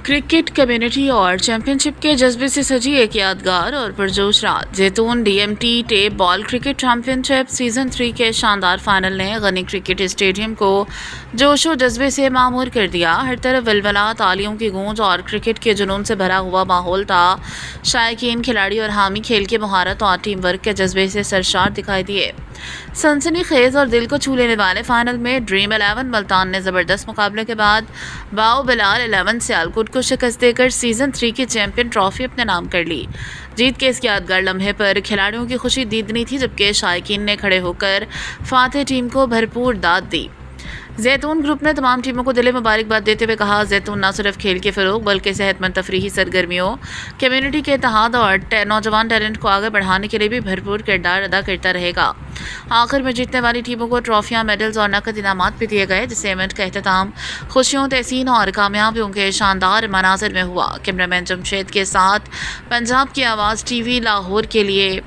Cricket community اور champion شپ کے جذبے سے سجی ایک یادگار اور پرجوش رات۔ Zaitoon D M T tape ball cricket championship season 3 کے شاندار فائنل نے غنی کرکٹ اسٹیڈیم کو جوش و جذبے سے معمور کر دیا۔ ہر طرف ولولہ، تالیوں کی گونج اور کرکٹ کے جنون سے بھرا ہوا ماحول تھا۔ شائقین، کھلاڑی اور حامی کھیل کی مہارت اور ٹیم ورک کے جذبے سے سرشار دکھائی دیے۔ سنسنی خیز اور دل کو چھو لینے والے فائنل میں ڈریم 11 ملتان نے زبردست مقابلے کے بعد باؤ بلال 11 سیالکوٹ کو شکست دے کر سیزن 3 کی چیمپئن ٹرافی اپنے نام کر لی۔ جیت کے اس یادگار لمحے پر کھلاڑیوں کی خوشی دیدنی تھی، جبکہ شائقین نے کھڑے ہو کر فاتح ٹیم کو بھرپور داد دی۔ زیتون گروپ نے تمام ٹیموں کو دلی مبارکباد دیتے ہوئے کہا، زیتون نہ صرف کھیل کے فروغ بلکہ صحت مند تفریحی سرگرمیوں، کمیونٹی کے اتحاد اور نوجوان ٹیلنٹ کو آگے بڑھانے کے لیے بھی بھرپور کردار ادا کرتا رہے گا۔ آخر میں جیتنے والی ٹیموں کو ٹرافیاں، میڈلز اور نقد انعامات بھی دیے گئے، جس ایونٹ کا اختتام خوشیوں، تحسین اور کامیابیوں کے شاندار مناظر میں ہوا۔ کیمرہ مین جمشید کے ساتھ پنجاب کی آواز ٹی وی لاہور کے لیے